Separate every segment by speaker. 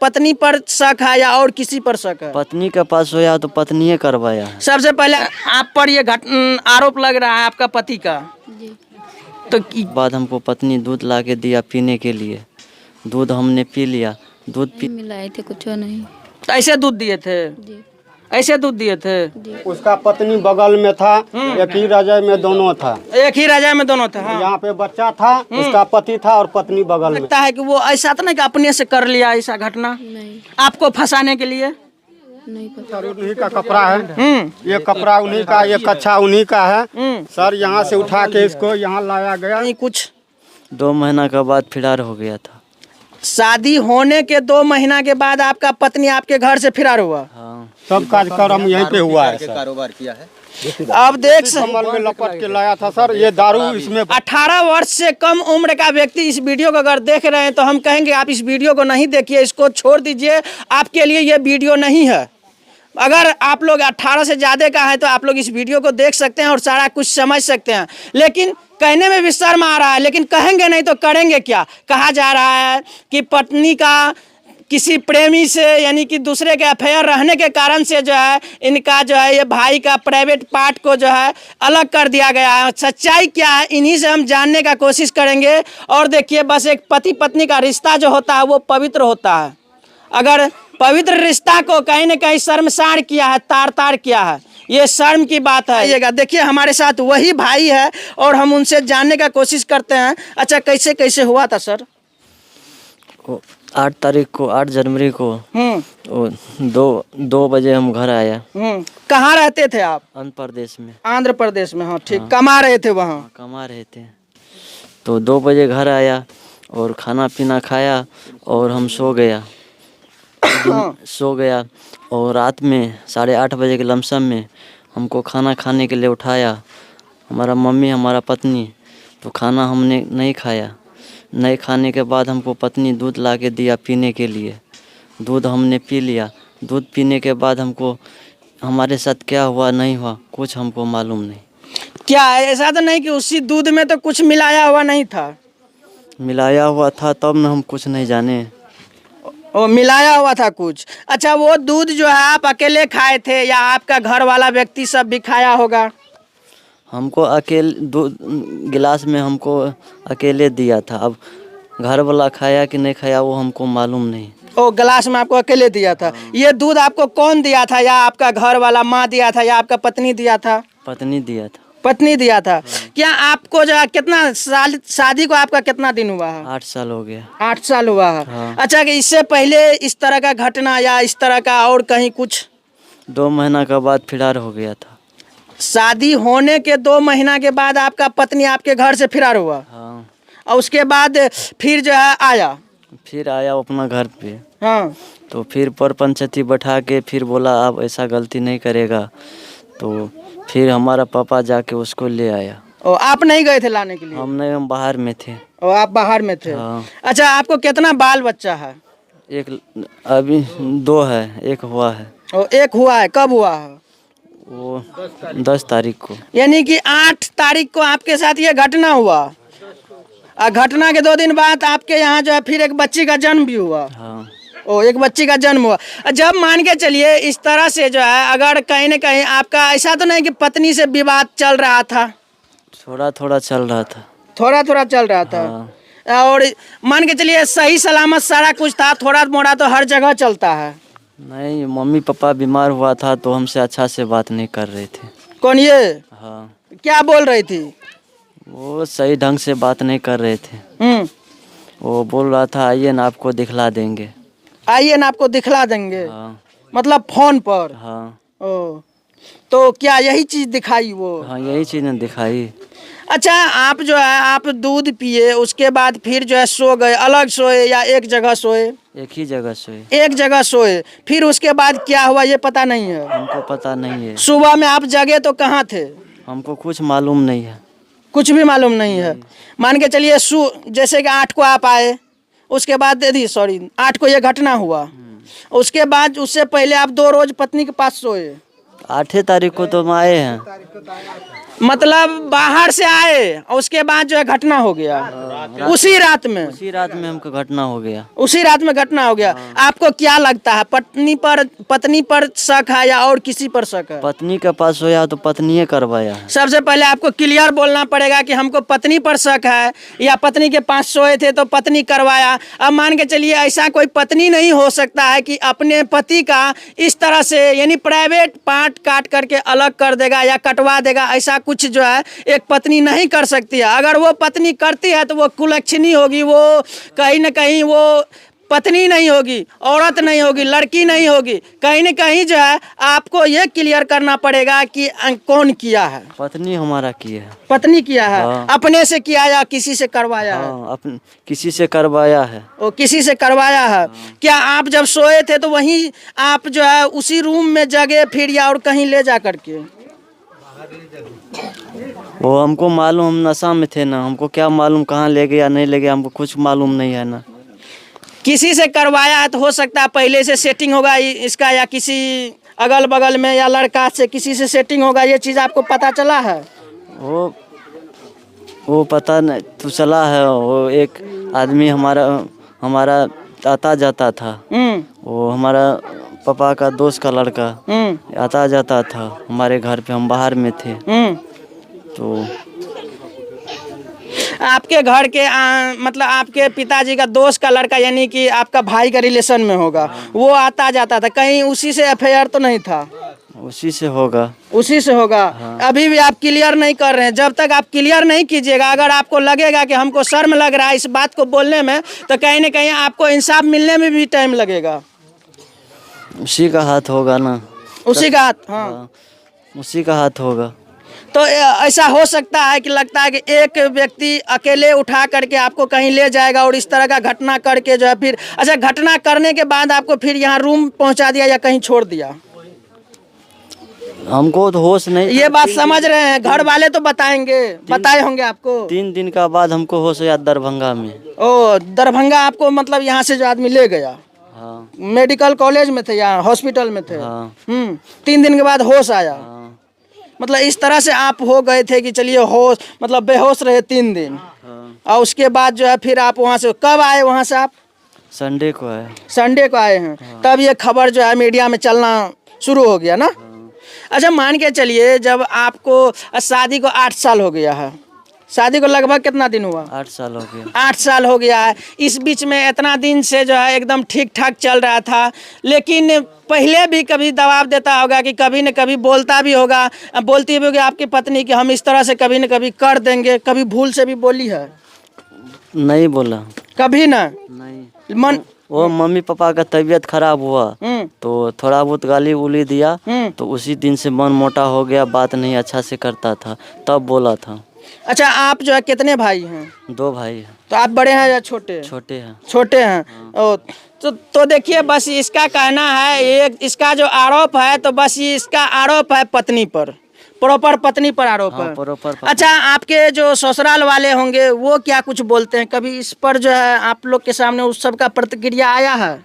Speaker 1: पत्नी पर शक है या और किसी पर शक है?
Speaker 2: पत्नी के पास होया तो पत्नी करवाया है।
Speaker 1: सबसे पहले आप पर ये आरोप लग रहा है आपका पति का।
Speaker 3: जी।
Speaker 1: तो
Speaker 2: बाद हमको पत्नी दूध ला के दिया पीने के लिए, दूध हमने पी लिया। दूध पी
Speaker 3: मिलाए थे कुछ नहीं।
Speaker 1: तो ऐसे दूध दिए थे?
Speaker 3: जी
Speaker 1: ऐसे दूध दिए थे?
Speaker 3: जी।
Speaker 4: उसका पत्नी बगल में था, एक ही रजाई में दोनों था।
Speaker 1: एक ही रजाई में दोनों थे? हाँ।
Speaker 4: यहाँ पे बच्चा था, उसका पति था और पत्नी बगल में।
Speaker 1: लगता है कि वो ऐसा तो नहीं कि अपने से कर लिया ऐसा घटना,
Speaker 3: नहीं
Speaker 1: आपको फंसाने के लिए?
Speaker 3: नहीं पता।
Speaker 4: उन्हीं का कपड़ा है, ये कपड़ा उन्हीं का, ये कच्छा उन्हीं का है। सर यहाँ से उठा के इसको यहाँ लाया गया।
Speaker 1: नहीं कुछ
Speaker 2: 2 महीना के बाद फिरार हो गया था।
Speaker 1: शादी होने के 2 महीना के बाद आपका पत्नी आपके घर से फरार हुआ?
Speaker 2: हाँ,
Speaker 4: सब कार्यक्रम यहीं पे हुआ है सर।
Speaker 5: कारोबार किया है।
Speaker 1: अब देख
Speaker 4: कमल में लपट के लाया था सर, ये दारू इसमें।
Speaker 1: 18 वर्ष से कम उम्र का व्यक्ति इस वीडियो को अगर देख रहे हैं तो हम कहेंगे आप इस वीडियो को नहीं देखिए, इसको छोड़ दीजिए, आपके लिए ये वीडियो नहीं है। अगर आप लोग 18 से ज़्यादा का है तो आप लोग इस वीडियो को देख सकते हैं और सारा कुछ समझ सकते हैं, लेकिन कहने में भी शर्म आ रहा है, लेकिन कहेंगे नहीं तो करेंगे क्या। कहा जा रहा है कि पत्नी का किसी प्रेमी से यानी कि दूसरे के अफेयर रहने के कारण से जो है इनका जो है ये भाई का प्राइवेट पार्ट को जो है अलग कर दिया गया है। सच्चाई क्या है इन्हीं से हम जानने का कोशिश करेंगे। और देखिए बस एक पति पत्नी का रिश्ता जो होता है वो पवित्र होता है। अगर पवित्र रिश्ता को कहीं न कहीं शर्मसार किया है, तार तार किया है, ये शर्म की बात है। देखिए हमारे साथ वही भाई है और हम उनसे जानने का कोशिश करते हैं। अच्छा कैसे कैसे हुआ था सर?
Speaker 2: 8 तारीख को, 8 जनवरी को वो 2 बजे हम घर आया।
Speaker 1: कहाँ रहते थे आप?
Speaker 2: आंध्र प्रदेश में।
Speaker 1: आंध्र प्रदेश में? हाँ ठीक। कमा रहे थे वहाँ?
Speaker 2: कमा रहे थे। तो 2 बजे घर आया और खाना पीना खाया और हम सो गया। सो गया और रात में 8:30 बजे के लमसम में हमको खाना खाने के लिए उठाया हमारा मम्मी, हमारा पत्नी। तो खाना हमने नहीं खाया। नहीं खाने के बाद हमको पत्नी दूध ला के दिया पीने के लिए, दूध हमने पी लिया। दूध पीने के बाद हमको हमारे साथ क्या हुआ नहीं हुआ कुछ हमको मालूम नहीं।
Speaker 1: क्या ऐसा तो नहीं कि उसी दूध में तो कुछ मिलाया हुआ नहीं था?
Speaker 2: मिलाया हुआ था तब न हम कुछ नहीं जाने।
Speaker 1: वो मिलाया हुआ था कुछ। अच्छा वो दूध जो है आप अकेले खाए थे या आपका घर वाला व्यक्ति सब भी खाया होगा?
Speaker 2: हमको अकेले दूध गिलास में हमको अकेले दिया था। अब घर वाला खाया कि नहीं खाया वो हमको मालूम नहीं।
Speaker 1: ओ गिलास में आपको अकेले दिया था। ये दूध आपको कौन दिया था? या आपका घर वाला माँ दिया था या आपका पत्नी दिया था?
Speaker 2: पत्नी दिया था।
Speaker 1: पत्नी दिया था। क्या आपको जो है कितना साल शादी को आपका कितना दिन हुआ है?
Speaker 2: 8 साल हो गया।
Speaker 1: 8 साल हुआ है।
Speaker 2: हाँ।
Speaker 1: अच्छा कि इससे पहले इस तरह का घटना या इस तरह का और कहीं कुछ?
Speaker 2: 2 महीना के बाद फिरार हो गया था।
Speaker 1: शादी होने के 2 महीना के बाद आपका पत्नी आपके घर से फिरार हुआ?
Speaker 2: हाँ।
Speaker 1: और उसके बाद फिर जो है आया?
Speaker 2: फिर आया अपना घर पे।
Speaker 1: हाँ।
Speaker 2: तो फिर पर पंचायती बैठा के फिर बोला आप ऐसा गलती नहीं करेगा। तो फिर हमारा पापा जाके उसको ले आया।
Speaker 1: ओ आप नहीं गए थे लाने के लिए?
Speaker 2: हम नहीं, हम बाहर में थे।
Speaker 1: ओ आप बाहर में थे।
Speaker 2: हाँ।
Speaker 1: अच्छा आपको कितना बाल बच्चा है?
Speaker 2: एक अभी 2 है, एक हुआ है।
Speaker 1: ओ एक हुआ है। कब हुआ है?
Speaker 2: वो 10 तारीख को।
Speaker 1: यानी कि 8 तारीख को आपके साथ ये घटना हुआ और घटना के 2 दिन बाद आपके यहाँ जो है फिर एक बच्ची का जन्म भी हुआ।
Speaker 2: हाँ।
Speaker 1: ओ एक बच्ची का जन्म हुआ। जब मान के चलिए इस तरह से जो है अगर कहीं न कहीं आपका ऐसा तो नहीं कि पत्नी से विवाद चल रहा था?
Speaker 2: थोड़ा थोड़ा चल रहा था।
Speaker 1: थोड़ा थोड़ा चल रहा था।
Speaker 2: हाँ।
Speaker 1: और मान के चलिए सही सलामत सारा कुछ था, थोड़ा मोड़ा तो हर जगह चलता है।
Speaker 2: नहीं, मम्मी पापा बीमार हुआ था तो हमसे अच्छा से बात नहीं कर रहे थे।
Speaker 1: कौन ये?
Speaker 2: हाँ।
Speaker 1: क्या बोल रही थी?
Speaker 2: वो सही ढंग से बात नहीं कर रहे थे। वो बोल रहा था आइए ना आपको दिखला देंगे।
Speaker 1: आइए ना आपको दिखला देंगे।
Speaker 2: हाँ।
Speaker 1: मतलब फोन पर?
Speaker 2: हाँ।
Speaker 1: ओ तो क्या यही चीज दिखाई वो?
Speaker 2: हाँ यही चीज़ ने दिखाई।
Speaker 1: अच्छा आप जो है आप दूध पिए उसके बाद फिर जो है सो गए, अलग सोए या एक जगह सोए?
Speaker 2: एक ही जगह सोए।
Speaker 1: एक जगह सोए। फिर उसके बाद क्या हुआ ये पता नहीं है?
Speaker 2: हमको पता नहीं है।
Speaker 1: सुबह में आप जगे तो कहाँ थे?
Speaker 2: हमको कुछ मालूम नहीं है।
Speaker 1: कुछ भी मालूम नहीं है। मान के चलिए जैसे कि 8 को आप आए, उसके बाद 8 को ये घटना हुआ, उसके बाद उससे पहले आप 2 रोज पत्नी के पास सोए?
Speaker 2: 8 तारीख को तो हम आए हैं।
Speaker 1: मतलब बाहर से आए और उसके बाद जो है घटना हो गया उसी रात में।
Speaker 2: उसी रात में हमको घटना हो गया।
Speaker 1: उसी रात में घटना हो गया। आपको क्या लगता है, पत्नी पर शक है या और किसी पर शक है?
Speaker 2: पत्नी के पास सोया तो पत्नी करवाया है।
Speaker 1: सबसे पहले आपको क्लियर बोलना पड़ेगा कि हमको पत्नी पर शक है या पत्नी के पास सोए थे तो पत्नी करवाया। अब मान के चलिए ऐसा कोई पत्नी नहीं हो सकता है कि अपने पति का इस तरह से यानी प्राइवेट पार्ट काट करके अलग कर देगा या कटवा देगा, ऐसा कुछ जो है एक पत्नी नहीं कर सकती है। अगर वो पत्नी करती है तो वो कुलक्षणी होगी, वो कहीं ना कहीं वो पत्नी नहीं होगी, औरत नहीं होगी, लड़की नहीं होगी। कहीं न कहीं जो है आपको ये क्लियर करना पड़ेगा कि कौन किया है।
Speaker 2: पत्नी हमारा किया है।
Speaker 1: पत्नी किया है।
Speaker 2: हाँ।
Speaker 1: अपने से किया या किसी से करवाया है?
Speaker 2: हाँ, अपन किसी से करवाया है।
Speaker 1: ओ, किसी से करवाया है। क्या आप जब सोए थे तो वहीं आप जो है उसी रूम में जगे फिर या और कहीं ले जा करके?
Speaker 2: वो हमको मालूम, हम नशा में थे ना, हमको क्या मालूम कहाँ ले गया नहीं ले गया, हमको कुछ मालूम नहीं है ना।
Speaker 1: किसी से करवाया है तो हो सकता है पहले से सेटिंग होगा इसका या किसी अगल बगल में या लड़का से किसी से सेटिंग होगा, ये चीज़ आपको पता चला है?
Speaker 2: वो पता नहीं तो चला है। वो एक आदमी हमारा आता जाता था। वो हमारा पापा का दोस्त का लड़का आता जाता था हमारे घर पे, हम बाहर में थे। तो
Speaker 1: आपके घर के मतलब आपके पिताजी का दोस्त का लड़का यानी कि आपका भाई का रिलेशन में होगा, वो आता जाता था, कहीं उसी से अफेयर तो नहीं था?
Speaker 2: उसी से होगा।
Speaker 1: उसी से होगा। अभी भी आप क्लियर नहीं कर रहे हैं। जब तक आप क्लियर नहीं कीजिएगा, अगर आपको लगेगा कि हमको शर्म लग रहा है इस बात को बोलने में, तो कहीं ना कहीं आपको इंसाफ मिलने में भी टाइम लगेगा।
Speaker 2: उसी का हाथ होगा ना।
Speaker 1: उसी का हाथ। हाँ,
Speaker 2: उसी का हाथ होगा।
Speaker 1: तो ऐसा हो सकता है कि लगता है कि एक व्यक्ति अकेले उठा करके आपको कहीं ले जाएगा और इस तरह का घटना करके जो है फिर, अच्छा घटना करने के बाद आपको फिर यहाँ रूम पहुँचा दिया या कहीं छोड़ दिया?
Speaker 2: हमको तो होश नहीं।
Speaker 1: ये बात समझ रहे हैं, घर वाले तो बताए होंगे आपको।
Speaker 2: 3 दिन का बाद हमको होश आया दरभंगा में।
Speaker 1: ओ, दरभंगा आपको मतलब यहाँ से जो आदमी ले गया?
Speaker 2: हाँ।
Speaker 1: मेडिकल कॉलेज में थे या हॉस्पिटल में थे?
Speaker 2: हाँ।
Speaker 1: 3 दिन के बाद होश आया।
Speaker 2: हाँ।
Speaker 1: मतलब इस तरह से आप हो गए थे कि चलिए होश मतलब बेहोश रहे 3 दिन।
Speaker 2: हाँ।
Speaker 1: और उसके बाद जो है फिर आप वहाँ से कब आए? वहाँ से आप
Speaker 2: संडे को आए।
Speaker 1: संडे को आए हैं।
Speaker 2: हाँ।
Speaker 1: तब ये खबर जो है मीडिया में चलना शुरू हो गया ना? अच्छा मान के चलिए जब आपको शादी को 8 साल हो गया है, शादी को लगभग कितना दिन हुआ?
Speaker 2: 8 साल हो गया।
Speaker 1: 8 साल हो गया है। इस बीच में इतना दिन से जो है एकदम ठीक ठाक चल रहा था, लेकिन पहले भी कभी दबाव देता होगा कि कभी न कभी बोलता भी होगा, बोलती भी होगी आपकी पत्नी कि हम इस तरह से कभी न कभी कर देंगे, कभी भूल से भी बोली है?
Speaker 2: नहीं बोला
Speaker 1: कभी ना?
Speaker 2: नहीं।
Speaker 1: मन
Speaker 2: वो मम्मी पापा का तबीयत खराब हुआ तो थोड़ा बहुत गाली उली दिया, तो उसी दिन से मन मोटा हो गया, बात नहीं अच्छा से करता था, तब बोला था।
Speaker 1: अच्छा आप जो है कितने भाई हैं?
Speaker 2: 2 भाई हैं।
Speaker 1: तो आप बड़े हैं या छोटे?
Speaker 2: छोटे हैं।
Speaker 1: छोटे हैं। ओ, तो देखिए बस इसका कहना है, एक इसका जो आरोप है तो बस ये इसका आरोप है पत्नी पर, प्रॉपर पत्नी पर आरोप
Speaker 2: हाँ,
Speaker 1: है।
Speaker 2: प्रॉपर।
Speaker 1: अच्छा आपके जो ससुराल वाले होंगे वो क्या कुछ बोलते हैं? कभी इस पर जो है आप लोग के सामने उस सब का प्रतिक्रिया आया है?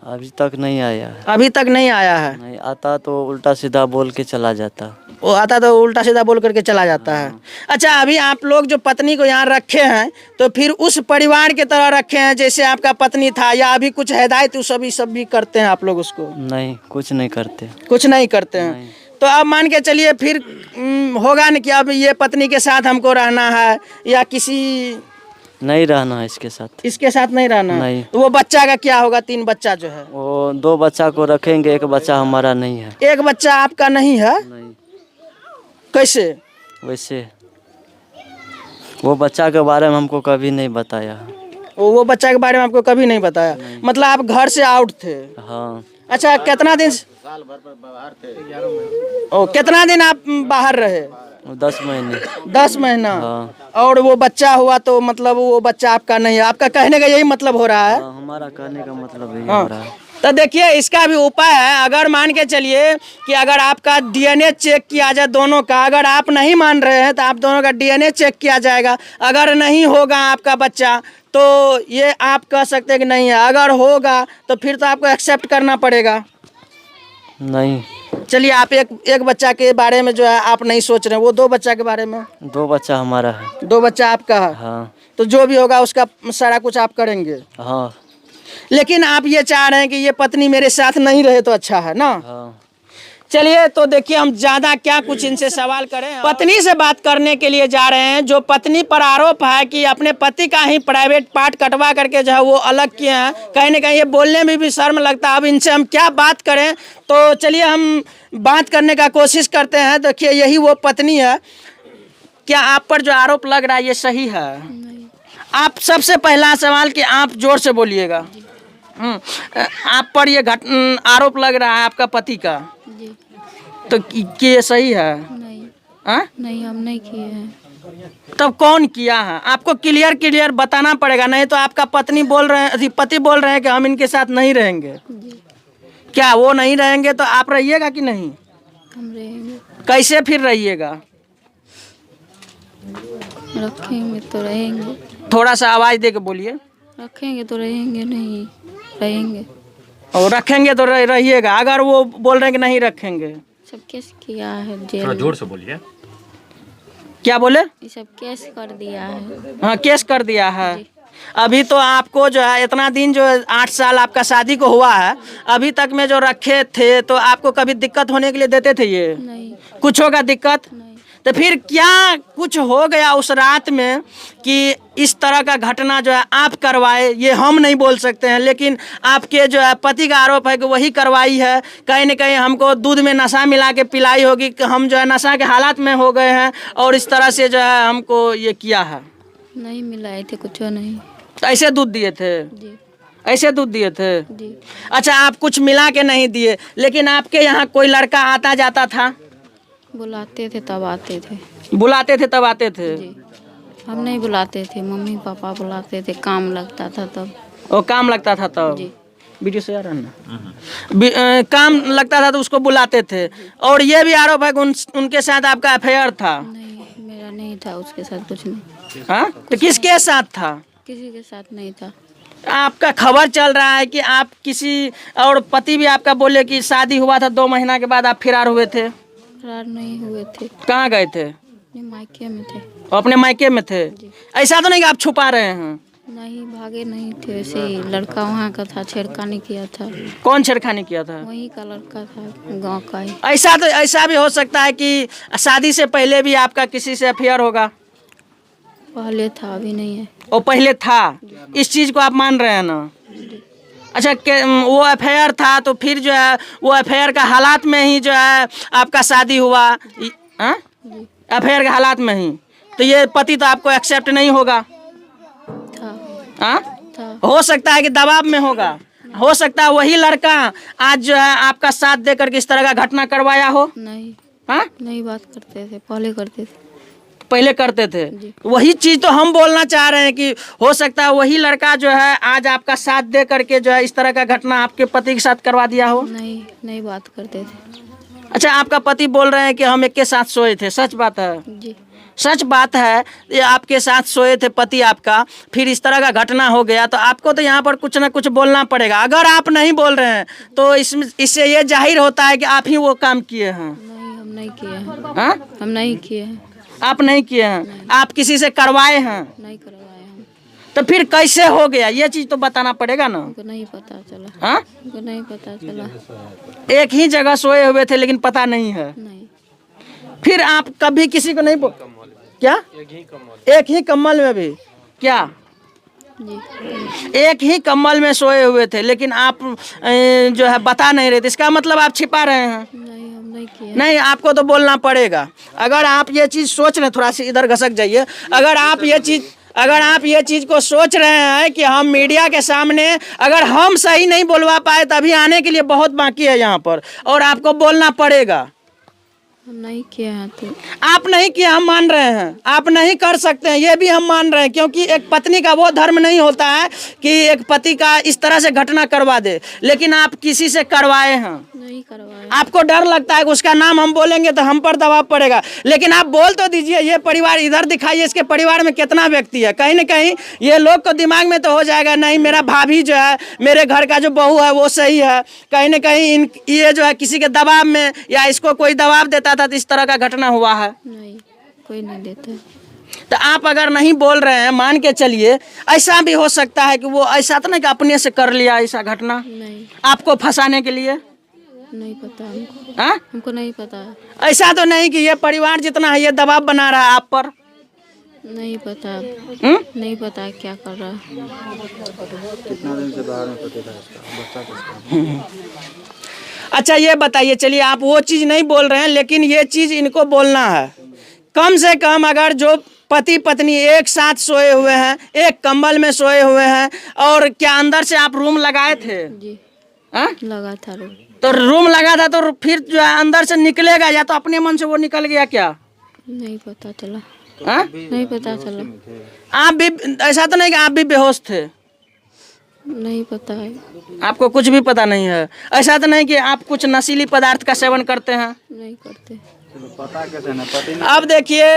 Speaker 2: अभी तक नहीं आया है।
Speaker 1: अभी तक नहीं आया है।
Speaker 2: नहीं आता तो उल्टा सीधा बोल के चला जाता।
Speaker 1: वो आता तो उल्टा सीधा बोल करके चला जाता है। अच्छा अभी आप लोग जो पत्नी को यहाँ रखे हैं तो फिर उस परिवार के तरह रखे हैं जैसे आपका पत्नी था, या अभी कुछ हिदायत सब भी करते हैं आप लोग उसको?
Speaker 2: नहीं, कुछ नहीं करते।
Speaker 1: कुछ नहीं करते हैं। तो अब मान के चलिए फिर होगा न कि अब ये पत्नी के साथ हमको रहना है या किसी
Speaker 2: नहीं रहना है इसके साथ।
Speaker 1: इसके साथ नहीं रहना?
Speaker 2: नहीं।
Speaker 1: तो वो बच्चा का क्या होगा? 3 बच्चा जो है,
Speaker 2: वो 2 बच्चा को रखेंगे, 1 बच्चा हमारा नहीं है।
Speaker 1: 1 बच्चा आपका नहीं है?
Speaker 2: नहीं।
Speaker 1: कैसे?
Speaker 2: वैसे वो बच्चा के बारे में हमको कभी नहीं बताया।
Speaker 1: वो बच्चा के बारे में आपको कभी नहीं बताया? मतलब आप घर से आउट थे?
Speaker 2: हाँ।
Speaker 1: अच्छा कितना दिन? ओ, कितना दिन आप बाहर रहे?
Speaker 2: 10 महीने।
Speaker 1: 10 महीना।
Speaker 2: हाँ।
Speaker 1: और वो बच्चा हुआ तो मतलब वो बच्चा आपका नहीं है? आपका कहने का यही मतलब हो रहा है?
Speaker 2: हाँ, हमारा कहने का मतलब यही
Speaker 1: हाँ।
Speaker 2: हो रहा है।
Speaker 1: तो देखिए इसका भी उपाय है। अगर मान के चलिए कि अगर आपका डीएनए चेक किया जाए दोनों का, अगर आप नहीं मान रहे हैं तो आप दोनों का डीएनए चेक किया जाएगा। अगर नहीं होगा आपका बच्चा तो ये आप कह सकते हैं कि नहीं है, अगर होगा तो फिर तो आपको एक्सेप्ट करना पड़ेगा।
Speaker 2: नहीं।
Speaker 1: चलिए आप एक बच्चा के बारे में जो है आप नहीं सोच रहे हैं, वो 2 बच्चा के बारे में?
Speaker 2: 2 बच्चा हमारा है।
Speaker 1: 2 बच्चा आपका है?
Speaker 2: हाँ
Speaker 1: तो जो भी होगा उसका सारा कुछ आप करेंगे।
Speaker 2: हाँ
Speaker 1: लेकिन आप ये चाह रहे हैं कि ये पत्नी मेरे साथ नहीं रहे तो अच्छा है ना?
Speaker 2: हाँ।
Speaker 1: चलिए तो देखिए हम ज्यादा क्या कुछ इनसे सवाल करें। पत्नी से बात करने के लिए जा रहे हैं। जो पत्नी पर आरोप है कि अपने पति का ही प्राइवेट पार्ट कटवा करके जो है वो अलग किए हैं, कहीं ना कहीं ये बोलने में भी शर्म लगता है। अब इनसे हम क्या बात करें, तो चलिए हम बात करने का कोशिश करते हैं। देखिए यही वो पत्नी है। क्या आप पर जो आरोप लग रहा है ये सही है?
Speaker 3: नहीं।
Speaker 1: आप सबसे पहला सवाल कि आप जोर से बोलिएगा। आप पर ये आरोप लग रहा है आपका पति का,
Speaker 3: जी।
Speaker 1: तो कि ये सही है?
Speaker 3: नहीं।
Speaker 1: हाँ?
Speaker 3: नहीं, हम नहीं किए हैं।
Speaker 1: तब कौन किया है? आपको क्लियर बताना पड़ेगा, नहीं तो आपका पत्नी बोल रहे हैं, पति बोल रहे हैं कि हम इनके साथ नहीं रहेंगे।
Speaker 3: जी।
Speaker 1: क्या वो नहीं रहेंगे तो आप रहिएगा कि नहीं?
Speaker 3: हम रहेंगे।
Speaker 1: कैसे फिर रहिएगा?
Speaker 3: रखेंगे तो रहेंगे।
Speaker 1: थोड़ा सा आवाज दे के बोलिए।
Speaker 3: रखेंगे तो रहेंगे, नहीं रहेंगे।
Speaker 1: और रखेंगे तो रहिएगा। अगर वो बोल रहे हैं कि नहीं रखेंगे?
Speaker 3: सब केस किया है जेल में।
Speaker 5: जोर से बोलिए।
Speaker 1: क्या बोले?
Speaker 3: ये सब केस कर दिया है।
Speaker 1: हाँ केस कर दिया है। अभी तो आपको जो है इतना दिन जो 8 साल आपका शादी को हुआ है, अभी तक में जो रखे थे तो आपको कभी दिक्कत होने के लिए देते थे ये?
Speaker 3: नहीं।
Speaker 1: कुछ होगा दिक्कत?
Speaker 3: नहीं।
Speaker 1: तो फिर क्या कुछ हो गया उस रात में कि इस तरह का घटना जो है आप करवाए? ये हम नहीं बोल सकते हैं, लेकिन आपके जो है पति का आरोप है कि वही करवाई है। कहीं न कहीं हमको दूध में नशा मिला के पिलाई होगी कि हम जो है नशा के हालात में हो गए हैं और इस तरह से जो है हमको ये किया है।
Speaker 3: नहीं मिलाए थे, कुछ नहीं।
Speaker 1: तो ऐसे दूध दिए थे?
Speaker 3: जी।
Speaker 1: ऐसे दूध दिए थे?
Speaker 3: जी।
Speaker 1: अच्छा आप कुछ मिला के नहीं दिए, लेकिन आपके यहाँ कोई लड़का आता जाता था?
Speaker 3: बुलाते थे तब आते थे।
Speaker 1: बुलाते थे तब आते थे?
Speaker 3: जी। हम नहीं बुलाते थे, मम्मी पापा बुलाते थे, काम लगता था तब।
Speaker 1: वो काम लगता था तब?
Speaker 3: जी।
Speaker 1: वीडियो से आ रहा है ना? काम लगता था तो उसको बुलाते थे। और ये भी आरोप है कि उनके साथ आपका अफेयर था?
Speaker 3: नहीं, मेरा नहीं था उसके साथ कुछ नहीं।
Speaker 1: हाँ? तो किसके साथ था?
Speaker 3: किसी के साथ नहीं था।
Speaker 1: आपका खबर चल रहा है कि आप किसी और पति भी आपका बोले कि शादी हुआ था 2 महीना के बाद आप फरार हुए थे।
Speaker 3: फरार नहीं हुए थे,
Speaker 1: कहाँ गए थे?
Speaker 3: अपने मायके में थे।
Speaker 1: अपने मायके में थे? ऐसा तो नहीं कि आप छुपा रहे हैं?
Speaker 3: नहीं, भागे नहीं थे, वैसे ही लड़का वहाँ का था, छेड़खानी किया था।
Speaker 1: कौन छेड़खानी किया था?
Speaker 3: वहीं का लड़का था, गांव का ही।
Speaker 1: ऐसा भी हो सकता है कि शादी से पहले भी आपका किसी से अफेयर होगा?
Speaker 3: पहले था, अभी नहीं है।
Speaker 1: वो पहले था, इस चीज को आप मान रहे हैं ना? अच्छा वो अफेयर था तो फिर जो है वो अफेयर का हालात में ही जो है आपका शादी हुआ? अफेयर के हालात में ही तो ये पति तो आपको एक्सेप्ट नहीं होगा?
Speaker 3: था। था।
Speaker 1: हो सकता है कि दबाव में होगा, हो सकता है वही लड़का आज जो है आपका साथ दे करके इस तरह का घटना करवाया हो।
Speaker 3: नहीं।
Speaker 1: हाँ?
Speaker 3: नहीं बात करते थे, पहले करते थे।
Speaker 1: पहले करते थे?
Speaker 3: जी।
Speaker 1: वही चीज तो हम बोलना चाह रहे हैं कि हो सकता है वही लड़का जो है आज आपका साथ दे करके जो है इस तरह का घटना आपके पति के साथ करवा दिया हो।
Speaker 3: नहीं, नहीं बात करते थे।
Speaker 1: अच्छा आपका पति बोल रहे हैं कि हम एक के साथ सोए थे, सच बात है?
Speaker 3: जी।
Speaker 1: सच बात है, ये आपके साथ सोए थे पति आपका, फिर इस तरह का घटना हो गया तो आपको तो यहाँ पर कुछ ना कुछ बोलना पड़ेगा। अगर आप नहीं बोल रहे हैं तो इससे ये जाहिर होता है कि आप ही वो काम किए हैं।
Speaker 3: नहीं, हम नहीं किए हैं।
Speaker 1: हाँ?
Speaker 3: हम नहीं किए हैं।
Speaker 1: आप नहीं किए हैं, आप किसी से करवाए हैं?
Speaker 3: नहीं करवाए हम।
Speaker 1: तो फिर कैसे हो गया ये चीज तो बताना पड़ेगा ना?
Speaker 3: हमको नहीं पता चला।
Speaker 1: हाँ?
Speaker 3: हमको नहीं पता चला।
Speaker 1: एक ही जगह सोए हुए थे लेकिन पता नहीं है।
Speaker 3: नहीं।
Speaker 1: फिर आप कभी किसी को नहीं बोल? क्या? एक ही कम्बल में भी? क्या?
Speaker 3: जी।
Speaker 1: एक ही कम्बल में सोए हुए थे लेकिन आप जो है बता नहीं रहे थे, इसका मतलब आप छिपा रहे हैं?
Speaker 3: नहीं, हम नहीं किए।
Speaker 1: नहीं, आपको तो बोलना पड़ेगा। अगर आप ये चीज सोच रहे हैं, थोड़ा सा इधर घसक जाइए, अगर आप ये चीज को सोच रहे हैं कि हम मीडिया के सामने अगर हम सही नहीं बोलवा पाए तभी आने के लिए बहुत बाकी है यहाँ पर, और आपको बोलना पड़ेगा।
Speaker 3: नहीं किया है तो
Speaker 1: आप नहीं किया, हम मान रहे हैं। आप नहीं कर सकते हैं, ये भी हम मान रहे हैं, क्योंकि एक पत्नी का वो धर्म नहीं होता है कि एक पति का इस तरह से घटना करवा दे, लेकिन आप किसी से करवाए हैं।
Speaker 3: नहीं करवाया।
Speaker 1: आपको डर लगता है कि उसका नाम हम बोलेंगे तो हम पर दबाव पड़ेगा, लेकिन आप बोल तो दीजिए। ये परिवार इधर दिखाइए, इसके परिवार में कितना व्यक्ति है। कहीं ना कहीं ये लोग को दिमाग में तो हो जाएगा, नहीं मेरा भाभी जो है, मेरे घर का जो बहू है वो सही है। कहीं ना कहीं ये जो है किसी के दबाव में, या इसको कोई दबाव देता था तो इस तरह का घटना हुआ है।
Speaker 3: नहीं, कोई नहीं देता।
Speaker 1: तो आप अगर नहीं बोल रहे हैं, मान के चलिए ऐसा भी हो सकता है कि वो ऐसा तो नहीं कि अपने से कर लिया ऐसा घटना,
Speaker 3: नहीं,
Speaker 1: आपको फंसाने के लिए।
Speaker 3: नहीं पता हमको।
Speaker 1: हाँ,
Speaker 3: हमको नहीं पता है।
Speaker 1: ऐसा तो नहीं कि ये परिवार जितना है ये दबाव बना रहा है आप पर।
Speaker 3: नहीं पता। नहीं पता क्या कर रहा है।
Speaker 4: कितना दिन से बाहर में पति था इसका, बच्चा
Speaker 1: अच्छा ये बताइए, चलिए आप वो चीज़ नहीं बोल रहे हैं, लेकिन ये चीज़ इनको बोलना है। कम से कम अगर जो पति पत्नी एक साथ सोए हुए हैं, एक कंबल में सोए हुए हैं, और क्या अंदर से आप रूम लगाए थे?
Speaker 3: जी
Speaker 1: हाँ?
Speaker 3: लगा था रूम।
Speaker 1: तो रूम लगा था तो फिर जो है अंदर से निकलेगा, या तो अपने मन से वो निकल गया क्या?
Speaker 3: नहीं पता चला।
Speaker 1: हाँ?
Speaker 3: नहीं पता चला।
Speaker 1: आप भी ऐसा तो नहीं कि आप भी बेहोश थे?
Speaker 3: नहीं पता है।
Speaker 1: आपको कुछ भी पता नहीं है? ऐसा तो नहीं कि आप कुछ नशीली पदार्थ का सेवन करते हैं?
Speaker 3: नहीं करते।
Speaker 4: पता कैसे ना पति
Speaker 1: अब देखिए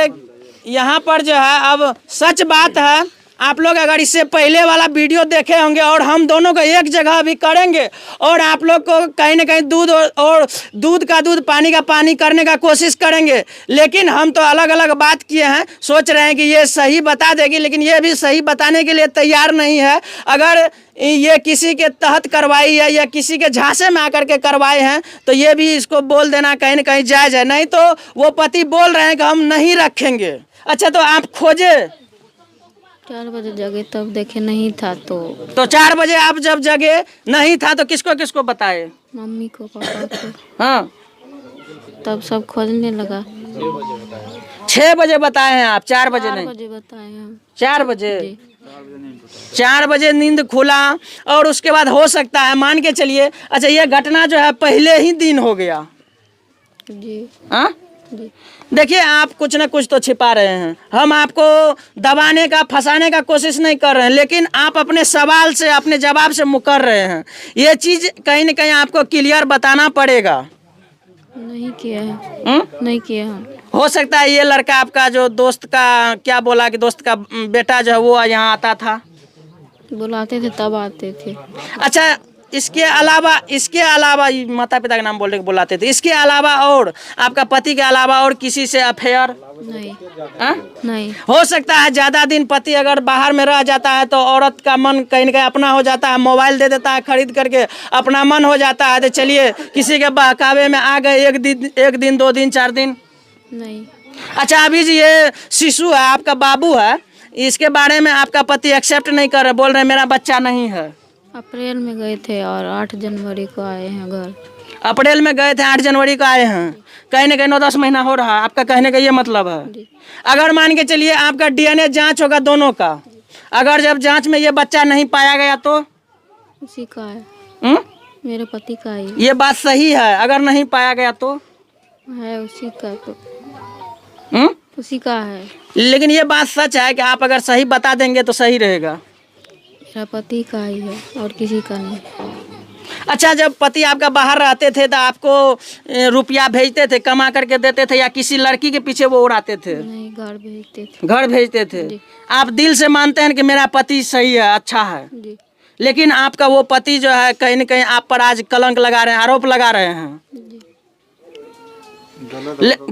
Speaker 1: यहाँ पर जो है, अब सच बात है, आप लोग अगर इससे पहले वाला वीडियो देखे होंगे और हम दोनों को एक जगह भी करेंगे और आप लोग को कहीं ना कहीं दूध और दूध का दूध पानी का पानी करने का कोशिश करेंगे, लेकिन हम तो अलग अलग बात किए हैं। सोच रहे हैं कि ये सही बता देगी, लेकिन ये भी सही बताने के लिए तैयार नहीं है। अगर ये किसी के तहत करवाई है या किसी के झांसे में आकर के करवाए हैं तो ये भी इसको बोल देना कहीं ना कहीं जायज़ है। नहीं तो वो पति बोल रहे हैं कि हम नहीं रखेंगे। अच्छा तो आप खोजे
Speaker 3: 4 बजे जगे तब देखे नहीं था तो
Speaker 1: 4 बजे आप जब जगे नहीं था तो किसको किसको बताए?
Speaker 3: मम्मी को, पापा को।
Speaker 1: हाँ,
Speaker 3: तब सब खोजने लगा।
Speaker 1: 6 बजे बताए हैं आप, 4 बजे
Speaker 3: 4
Speaker 1: नहीं?
Speaker 3: बजे बताए हम।
Speaker 1: 4 बजे?
Speaker 3: जी।
Speaker 1: 4 बजे नींद खुला और उसके बाद हो सकता है, मान के चलिए, अच्छा ये घटना जो है पहले ही दिन हो गया।
Speaker 3: जी।
Speaker 1: हाँ,
Speaker 3: जी।
Speaker 1: देखिए आप कुछ ना कुछ तो छिपा रहे हैं। हम आपको दबाने का, फंसाने का कोशिश नहीं कर रहे हैं, लेकिन आप अपने सवाल से, अपने जवाब से मुकर रहे हैं। ये चीज़ कहीं ना कहीं आपको क्लियर बताना पड़ेगा।
Speaker 3: नहीं किया है। नहीं किया हम।
Speaker 1: हो सकता है ये लड़का आपका जो दोस्त का, क्या बोला कि दोस्त का बेटा जो है वो यहाँ आता था,
Speaker 3: बुलाते थे तब आते थे।
Speaker 1: अच्छा इसके अलावा माता पिता का नाम बोलने के बुलाते थे, इसके अलावा और आपका पति के अलावा और किसी से अफेयर?
Speaker 3: नहीं।
Speaker 1: हाँ?
Speaker 3: नहीं।
Speaker 1: हो सकता है ज़्यादा दिन पति अगर बाहर में रह जाता है तो औरत का मन कहीं ना कहीं अपना हो जाता है, मोबाइल दे देता है खरीद करके, अपना मन हो जाता है तो चलिए किसी के बहकावे में आ गए, एक दिन 2 दिन 4 दिन।
Speaker 3: नहीं।
Speaker 1: अच्छा अभी जी ये शिशु है, आपका बाबू है, इसके बारे में आपका पति एक्सेप्ट नहीं कर रहे, बोल रहे मेरा बच्चा नहीं है।
Speaker 3: अप्रैल में गए थे और 8 जनवरी को आए हैं घर।
Speaker 1: अप्रैल में गए थे, 8 जनवरी को आए हैं, कहीं ना कहीं 9-10 महीना हो रहा है। आपका कहने का ये मतलब है?
Speaker 3: जी।
Speaker 1: अगर मान के चलिए आपका DNA जांच होगा दोनों का, अगर जब जांच में ये बच्चा नहीं पाया गया तो?
Speaker 3: उसी का है। मेरे पति का ही
Speaker 1: ये बात सही है, अगर नहीं पाया गया तो?
Speaker 3: है उसी का। तो
Speaker 1: हुँ?
Speaker 3: उसी का है।
Speaker 1: लेकिन ये बात सच है कि आप अगर सही बता देंगे तो सही रहेगा।
Speaker 3: मेरा पति का ही है और किसी का नहीं।
Speaker 1: अच्छा जब पति आपका बाहर रहते थे तो आपको रुपया भेजते थे, कमा करके देते थे, या किसी लड़की के पीछे वो उड़ाते थे?
Speaker 3: नहीं, घर भेजते थे।
Speaker 1: घर भेजते थे।
Speaker 3: जी।
Speaker 1: आप दिल से मानते हैं कि मेरा पति सही है, अच्छा है,
Speaker 3: जी।
Speaker 1: लेकिन आपका वो पति जो है कहीं ना कहीं आप पर आज कलंक लगा रहे हैं, आरोप लगा रहे हैं।
Speaker 3: जी।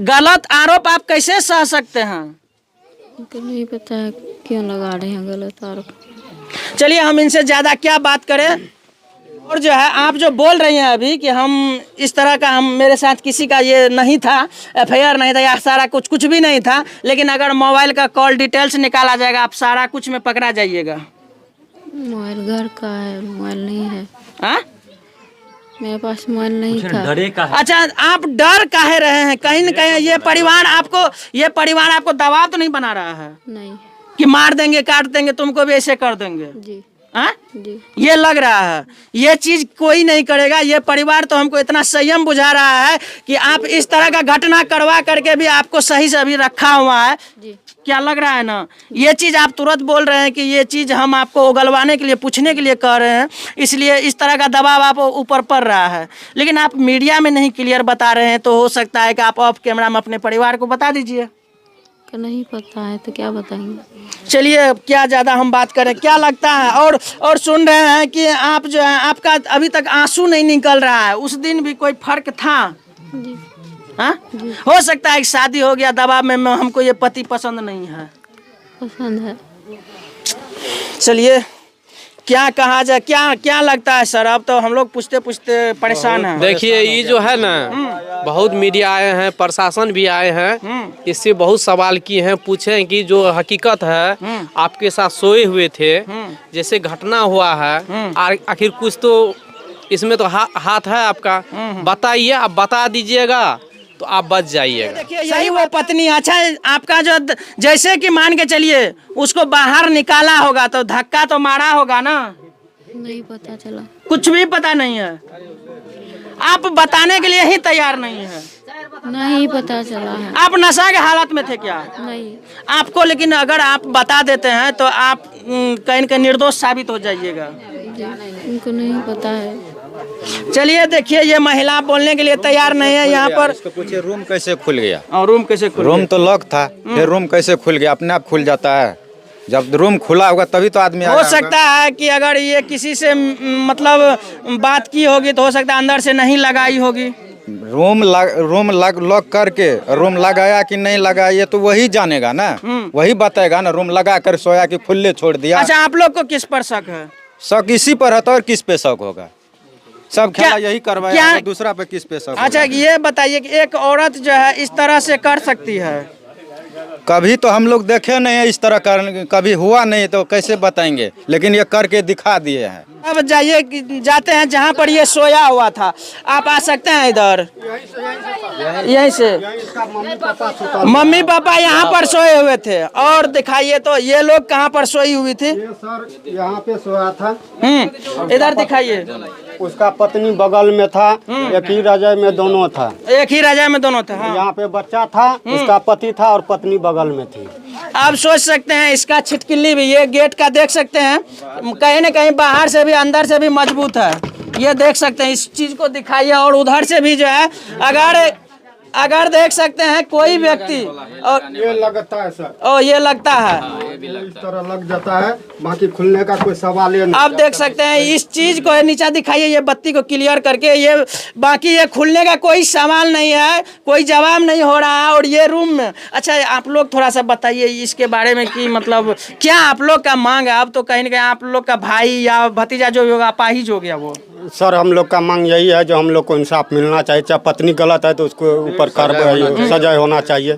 Speaker 1: गलत आरोप आप कैसे सह सकते हैं?
Speaker 3: हमको नहीं पता है क्यों लगा रहे हैं गलत आरोप।
Speaker 1: चलिए हम इनसे ज़्यादा क्या बात करें। और जो है आप जो बोल रही हैं अभी कि हम इस तरह का, हम मेरे साथ किसी का ये नहीं था, FIR नहीं था, या सारा कुछ भी नहीं था, लेकिन अगर मोबाइल का कॉल डिटेल्स निकाला जाएगा आप सारा कुछ में पकड़ा जाइएगा।
Speaker 3: मोबाइल घर का है, मोबाइल नहीं है।
Speaker 1: हाँ,
Speaker 3: मेरे पास मोबाइल नहीं था।
Speaker 1: अच्छा आप डर काहे रहे हैं? कहीं न कहीं ये परिवार आपको दबाव तो नहीं बना रहा है
Speaker 3: नहीं।
Speaker 1: कि मार देंगे, काट देंगे, तुमको भी ऐसे कर देंगे?
Speaker 3: जी।
Speaker 1: हाँ?
Speaker 3: जी।
Speaker 1: ये लग रहा है, ये चीज कोई नहीं करेगा। ये परिवार तो हमको इतना संयम बुझा रहा है कि आप इस तरह का घटना करवा करके भी आपको सही से अभी रखा हुआ है।
Speaker 3: जी।
Speaker 1: क्या लग रहा है ना, ये चीज़ आप तुरंत बोल रहे हैं कि ये चीज़ हम आपको उगलवाने के लिए, पूछने के लिए कह रहे हैं, इसलिए इस तरह का दबाव आप ऊपर पड़ रहा है। लेकिन आप मीडिया में नहीं क्लियर बता रहे हैं, तो हो सकता है कि आप ऑफ कैमरा में अपने परिवार को बता दीजिए।
Speaker 3: नहीं पता है तो क्या बताएंगे।
Speaker 1: चलिए, क्या ज़्यादा हम बात करें, क्या लगता है? और सुन रहे हैं कि आप जो है, आपका अभी तक आंसू नहीं निकल रहा है, उस दिन भी कोई फर्क था?
Speaker 3: जी।
Speaker 1: हाँ, हो सकता है कि शादी हो गया दबाव में, हमको ये पति पसंद नहीं है।
Speaker 3: पसंद है।
Speaker 1: चलिए, क्या कहा जाए, क्या लगता है सर? अब तो हम लोग पूछते पूछते परेशान हैं।
Speaker 5: देखिए, ये जो है ना, बहुत मीडिया आए हैं, प्रशासन भी आए हैं, इससे बहुत सवाल किए हैं, पूछे कि जो हकीकत है आपके साथ सोए हुए थे, जैसे घटना हुआ है, आखिर कुछ तो इसमें तो हाथ है आपका, बताइए। आप बता दीजिएगा तो आप बच जाइएगा।
Speaker 1: देखिए, यही वो पत्नी। अच्छा, आपका जो जैसे कि मान के चलिए उसको बाहर निकाला होगा तो धक्का तो मारा होगा ना?
Speaker 3: नहीं पता चला।
Speaker 1: कुछ भी पता नहीं है? आप बताने के लिए ही तैयार नहीं है?
Speaker 3: नहीं पता चला है।
Speaker 1: आप नशा के हालत में थे क्या?
Speaker 3: नहीं।
Speaker 1: आपको, लेकिन अगर आप बता देते हैं तो आप कहीं न कहीं निर्दोष साबित हो जाइएगा।
Speaker 3: उनको नहीं पता है।
Speaker 1: चलिए, देखिए, ये महिला बोलने के लिए तैयार नहीं है यहाँ पर।
Speaker 6: इसको पूछिए रूम कैसे खुल गया।
Speaker 1: और रूम कैसे खुल
Speaker 6: रूम तो लॉक था, फिर रूम कैसे खुल गया? अपने आप खुल जाता है, जब रूम खुला होगा तभी तो आदमी
Speaker 1: हो सकता है कि अगर ये किसी से मतलब बात की होगी तो हो सकता है अंदर से नहीं लगाई होगी।
Speaker 6: रूम लॉक करके रूम लगाया कि नहीं लगाया ये तो वही जानेगा ना, वही बताएगा ना। रूम लगा कर सोया कि खुले छोड़ दिया।
Speaker 1: अच्छा, आप लोग को किस पर शक है?
Speaker 6: शक इसी पर है तो और किस पे शक होगा? सब खेला यही करवाया, दूसरा पे किस पे शक?
Speaker 1: अच्छा, ये बताइए कि एक औरत जो है इस तरह से कर सकती है?
Speaker 6: कभी तो हम लोग देखे नहीं है इस तरह कर, कभी हुआ नहीं तो कैसे बताएंगे, लेकिन ये करके दिखा दिए हैं।
Speaker 1: अब जाते हैं जहाँ पर ये सोया हुआ था। आप आ सकते हैं इधर, यहीं से। मम्मी पापा यहाँ पर सोए हुए थे, और दिखाइए तो ये लोग कहाँ पर सोई हुई थी?
Speaker 4: सर यहाँ पे सोया था।
Speaker 1: इधर दिखाइए।
Speaker 4: उसका पत्नी बगल में था, एक ही रजाई में दोनों था।
Speaker 1: एक ही रजाई में दोनों था। हाँ।
Speaker 4: यहाँ पे बच्चा था, उसका पति था और पत्नी बगल में थी।
Speaker 1: आप सोच सकते हैं इसका छिटकिली भी, ये गेट का देख सकते हैं, कहीं न कहीं बाहर से भी अंदर से भी मजबूत है। ये देख सकते हैं, इस चीज को दिखाइए। और उधर से भी जो है, अगर देख सकते हैं कोई व्यक्ति, और
Speaker 4: ये लगता है सर,
Speaker 1: ओ ये लगता है,
Speaker 4: इस तरह लग जाता है, बाकी खुलने का कोई सवाल ही नहीं।
Speaker 1: आप देख सकते हैं इस चीज को, नीचा दिखाइए, ये बत्ती को क्लियर करके, ये बाकी ये खुलने का कोई सवाल नहीं है, कोई जवाब नहीं हो रहा है। और ये रूम में, अच्छा आप लोग थोड़ा सा बताइए इसके बारे में कि मतलब क्या आप लोग का मांग है? अब तो कहीं ना कहीं आप लोग का भाई या भतीजा जो भी होगा, अपाहिज हो गया वो।
Speaker 4: सर हम लोग का मांग यही है, जो हम लोग को इंसाफ मिलना चाहिए। चाहे पत्नी गलत है तो उसको ऊपर कार्रवाई, सजा होना चाहिए,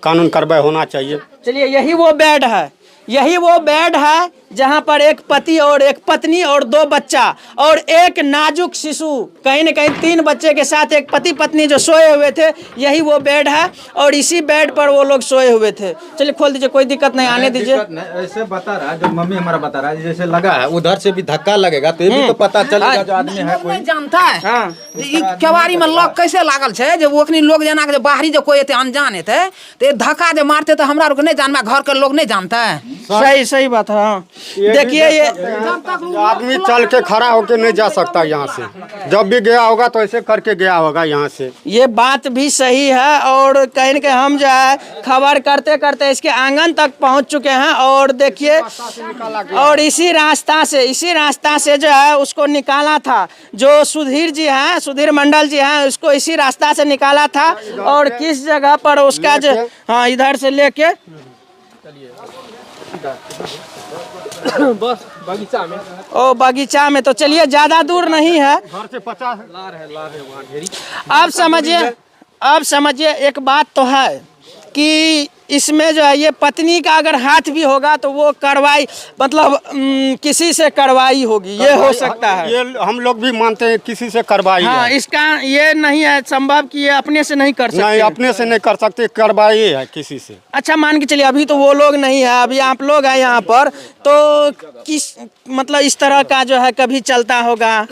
Speaker 4: कानून कार्रवाई होना चाहिए।
Speaker 1: चलिए, यही वो बेड है, यही वो बेड है जहाँ पर एक पति और एक पत्नी और 2 बच्चा और एक नाजुक शिशु, कहीं न कहीं 3 बच्चे के साथ एक पति पत्नी जो सोए हुए थे, यही वो बेड है। और इसी बेड पर वो लोग सोए हुए थे। चलिए खोल दीजिए, कोई दिक्कत नहीं, आने दीजिए।
Speaker 6: ऐसे बता रहा है, जो मम्मी हमारा बता रहा है, जैसे लगा है उधर से भी धक्का लगेगा तो ये भी तो पता चलेगा जो आदमी है कोई।
Speaker 7: जानता है
Speaker 1: हाँ।
Speaker 7: केवाड़ी में लॉक कैसे लागल है? जब वो लोग जना के बाहरी जो कोई अनजान है तो धक्का जो मारते तो हमरा नहीं जानना, घर के लोग नहीं जानता है।
Speaker 1: सही बात है। हाँ। देखिए, ये
Speaker 4: आदमी चल के खड़ा होके नहीं जा सकता यहाँ से, जब भी गया होगा तो ऐसे करके गया होगा यहाँ से।
Speaker 1: ये बात भी सही है। और कहीं न कहीं हम जो है खबर करते करते इसके आंगन तक पहुँच चुके हैं। और देखिए, और इसी रास्ता से जो है उसको निकाला था, जो सुधीर जी हैं, सुधीर मंडल जी हैं, उसको इसी रास्ता से निकाला था। और किस जगह पर उसका जो, हाँ, इधर से लेके
Speaker 5: बस बगीचा में।
Speaker 1: ओ बगीचा में, तो चलिए ज़्यादा दूर नहीं है।
Speaker 4: घर से 50
Speaker 1: अब समझिए एक बात तो है कि इसमें जो है ये पत्नी का अगर हाथ भी होगा तो वो कार्रवाई मतलब किसी से कार्रवाई होगी, ये हो सकता है।
Speaker 4: ये हम लोग भी मानते हैं किसी से कार्रवाई
Speaker 1: हाँ,
Speaker 4: है।
Speaker 1: इसका ये नहीं है संभव कि ये अपने से नहीं कर सकते।
Speaker 4: नहीं, अपने से नहीं कर सकते, कार्रवाई है किसी से।
Speaker 1: अच्छा, मान के चलिए अभी तो वो लोग नहीं है, अभी आप लोग हैं यहाँ पर, तो किस मतलब इस तरह का जो है कभी चलता होगा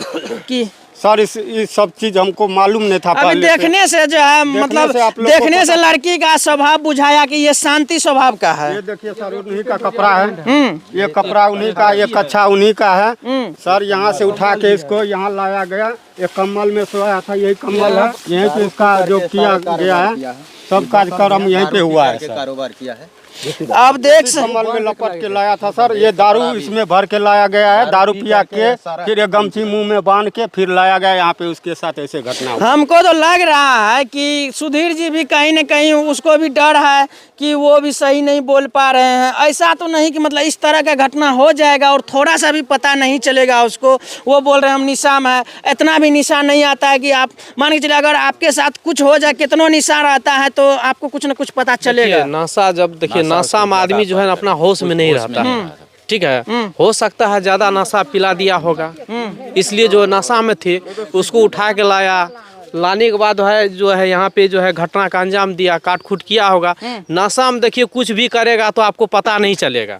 Speaker 1: कि
Speaker 4: सर इस सब चीज हमको मालूम नहीं था
Speaker 1: अभी
Speaker 4: पहले
Speaker 1: देखने से जो है मतलब
Speaker 4: से आप लोग को
Speaker 1: देखने से लड़की का स्वभाव बुझाया कि ये शांति स्वभाव का है।
Speaker 4: ये देखिए सर, उन्हीं का कपड़ा है, ये कपड़ा उन्हीं का, ये कच्छा उन्हीं का है। सर यहाँ से उठा के इसको यहाँ लाया गया, एक कम्बल में सोया था, यही कम्बल है, यहीं पे इसका जो किया गया है, सब कार्यक्रम यहीं पे हुआ है।
Speaker 6: कारोबार किया है।
Speaker 1: आप देख
Speaker 4: कम्बल में लपट के लाया था सर, ये दारू इसमें भर के लाया गया है, दारू पिया के फिर ये गमछी मुंह में बांध के फिर लाया गया यहाँ पे, उसके साथ ऐसे घटना हुआ।
Speaker 1: हमको तो लग रहा है कि सुधीर जी भी कहीं न कहीं उसको भी डर है कि वो भी सही नहीं बोल पा रहे हैं। ऐसा तो नहीं कि मतलब इस तरह का घटना हो जाएगा और थोड़ा सा भी पता नहीं चलेगा उसको, वो बोल रहे हैं हम निशा में है, इतना भी निशा नहीं आता है कि आप मान के चलिए अगर आपके साथ कुछ हो जाए, कितनों निशा रहता है तो आपको कुछ न कुछ पता चलेगा।
Speaker 5: नशा जब देखिए नशा में आदमी जो है अपना होश में नहीं रहता है, ठीक है, हो सकता है ज्यादा नशा पिला दिया होगा, इसलिए जो नशा में थे उसको उठा के लाया, लाने के बाद जो है यहाँ पे जो है घटना का अंजाम दिया, काट खूट किया होगा। नशा में देखिए कुछ भी करेगा तो आपको पता नहीं चलेगा,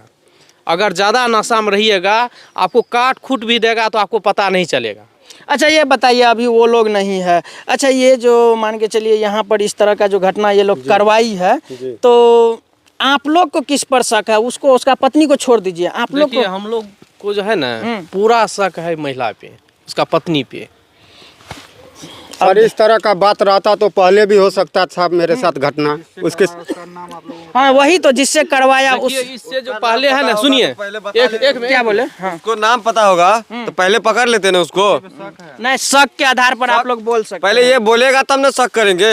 Speaker 5: अगर ज़्यादा नशा में रहिएगा आपको काट खूट भी देगा तो आपको पता नहीं चलेगा।
Speaker 1: अच्छा ये बताइए, अभी वो लोग नहीं है, अच्छा ये जो मान के चलिए यहाँ पर इस तरह का जो घटना ये लोग करवाई है, तो आप लोग को किस पर शक है? उसको, उसका पत्नी को छोड़ दीजिए, आप लोग को।
Speaker 5: हम लोग को जो है ना पूरा शक है महिला पे, उसका पत्नी पे।
Speaker 4: सर इस तरह का बात रहता तो पहले भी हो सकता था मेरे साथ घटना, उसके
Speaker 1: हाँ वही तो जिससे करवाया उस
Speaker 5: इससे जो पहले है ना, सुनिए एक
Speaker 1: क्या बोले, हाँ
Speaker 8: उसको नाम पता होगा तो पहले पकड़ लेते ना उसको।
Speaker 1: नहीं, शक के आधार पर आप लोग बोल सकते
Speaker 8: पहले ये बोलेगा तब ना शक करेंगे।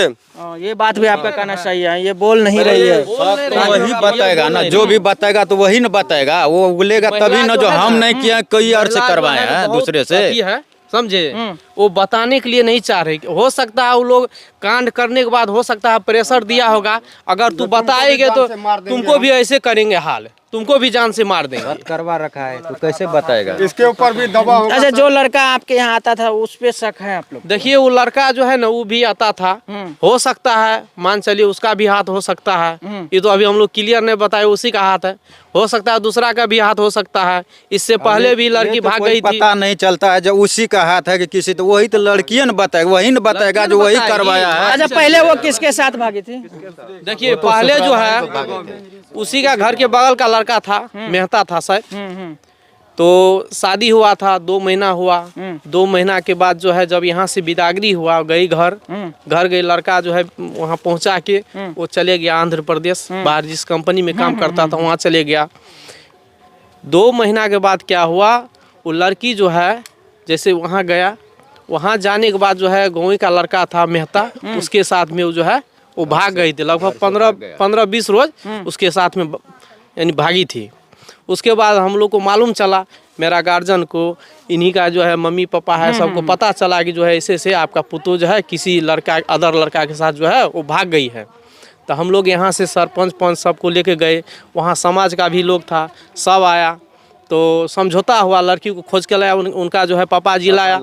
Speaker 1: ये बात भी आपका कहना सही है, ये बोल नहीं रही है।
Speaker 6: वही बताएगा ना, जो भी बताएगा तो वही न बताएगा, वो बोलेगा तभी ना, जो हम नहीं किया कोई और से करवाए हैं दूसरे से,
Speaker 5: है समझे, वो बताने के लिए नहीं चाह रहे। हो सकता है वो लोग कांड करने के बाद हो सकता है प्रेशर दिया होगा, अगर तू बताएंगे तो तुमको भी ऐसे करेंगे हाल, तुमको भी जान से मार देंगे।
Speaker 6: करवा रखा है तो कैसे बताएगा?
Speaker 4: इसके ऊपर भी दबाव होगा।
Speaker 1: अच्छा, जो लड़का आपके यहाँ आता था उस पे शक है आप लोग?
Speaker 5: देखिए वो लड़का जो है ना वो भी आता था, हो सकता है मान चलिए उसका भी हाथ हो सकता है, ये तो अभी हम लोग क्लियर नहीं बताए उसी का हाथ है, हो सकता है दूसरा का भी हाथ हो सकता है। इससे पहले भी लड़की भाग गई थी,
Speaker 6: पता नहीं चलता है जब उसी का हाथ है कि किसी, तो वही तो लड़कियां न बताएगा, वही न बताएगा जो वही करवाया है।
Speaker 1: अच्छा, पहले वो किसके साथ भागी थी?
Speaker 5: देखिए पहले जो है उसी का घर के बगल का लड़का था, मेहता था शायद, तो शादी हुआ था, 2 महीना हुआ, 2 महीना के बाद जो है जब यहाँ से विदागरी हुआ, गई घर गई, लड़का जो है वहाँ पहुँचा के वो चले गया आंध्र प्रदेश, बाहर जिस कंपनी में काम करता था वहाँ चले गया। 2 महीना के बाद क्या हुआ, वो लड़की जो है जैसे वहाँ गया, वहाँ जाने के बाद जो है गाँव का लड़का था मेहता, उसके साथ में वो जो है वो भाग गई थी, लगभग 15-20 रोज उसके साथ में यानी भागी थी। उसके बाद हम लोग को मालूम चला, मेरा गार्जियन को, इन्हीं का जो है मम्मी पापा है, सबको पता चला कि जो है ऐसे से आपका पुतौ जो है किसी लड़का, अदर लड़का के साथ जो है वो भाग गई है। तो हम लोग यहाँ से सरपंच पंच सबको लेके गए, वहाँ समाज का भी लोग था, सब आया, तो समझौता हुआ, लड़की को खोज के लाया, उनका जो है पापा जी लाया,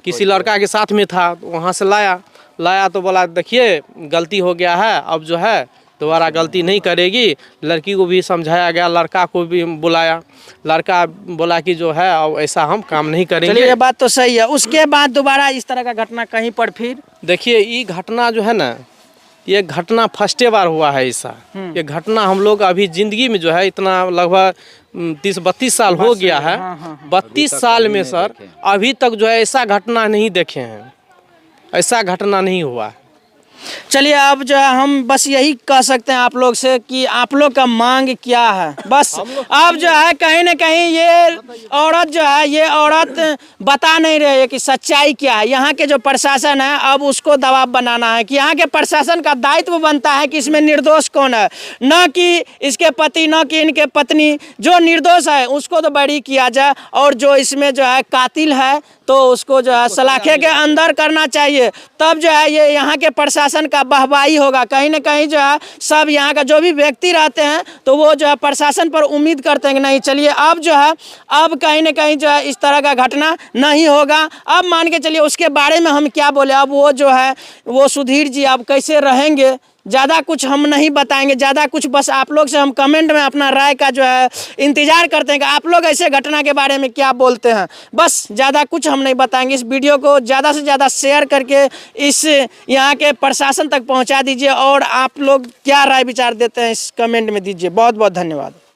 Speaker 5: किसी लड़का के साथ में था, वहाँ से लाया तो बोला देखिए गलती हो गया है, अब जो है दोबारा गलती नहीं करेगी। लड़की को भी समझाया गया, लड़का को भी बुलाया, लड़का बोला कि जो है अब ऐसा हम काम नहीं करेंगे।
Speaker 1: चलिए ये बात तो सही है। उसके बाद दोबारा इस तरह का घटना कहीं पर फिर?
Speaker 5: देखिए ये घटना जो है ना, ये घटना फर्स्टे बार हुआ है ऐसा। ये घटना हम लोग अभी जिंदगी में जो है इतना लगभग 30-32 साल हो गया है, 32 साल में सर अभी तक जो है ऐसा घटना नहीं देखे हैं, ऐसा घटना नहीं हुआ।
Speaker 1: चलिए अब जो है हम बस यही कह सकते हैं आप लोग से कि आप लोग का मांग क्या है। बस अब जो है कहीं ना कहीं ये औरत जो है, ये औरत बता नहीं रही है कि सच्चाई क्या है। यहाँ के जो प्रशासन है अब उसको दबाव बनाना है कि यहाँ के प्रशासन का दायित्व बनता है कि इसमें निर्दोष कौन है, न कि इसके पति, न कि इनके पत्नी। जो निर्दोष है उसको तो बरी किया जाए, और जो इसमें जो है कातिल है, तो उसको जो है सलाखे के अंदर करना चाहिए। तब जो है ये यहाँ के प्रशासन का वाहवाही होगा। कहीं ना कहीं जो है सब यहाँ का जो भी व्यक्ति रहते हैं तो वो जो है प्रशासन पर उम्मीद करते हैं कि नहीं चलिए अब जो है अब कहीं ना कहीं जो है इस तरह का घटना नहीं होगा। अब मान के चलिए उसके बारे में हम क्या बोले, अब वो जो है वो सुधीर जी अब कैसे रहेंगे ज़्यादा कुछ हम नहीं बताएंगे। ज़्यादा कुछ बस आप लोग से हम कमेंट में अपना राय का जो है इंतज़ार करते हैं कि आप लोग ऐसे घटना के बारे में क्या बोलते हैं। बस ज़्यादा कुछ हम नहीं बताएंगे। इस वीडियो को ज़्यादा से ज़्यादा शेयर करके इस यहाँ के प्रशासन तक पहुँचा दीजिए और आप लोग क्या राय विचार देते हैं इस कमेंट में दीजिए। बहुत बहुत धन्यवाद।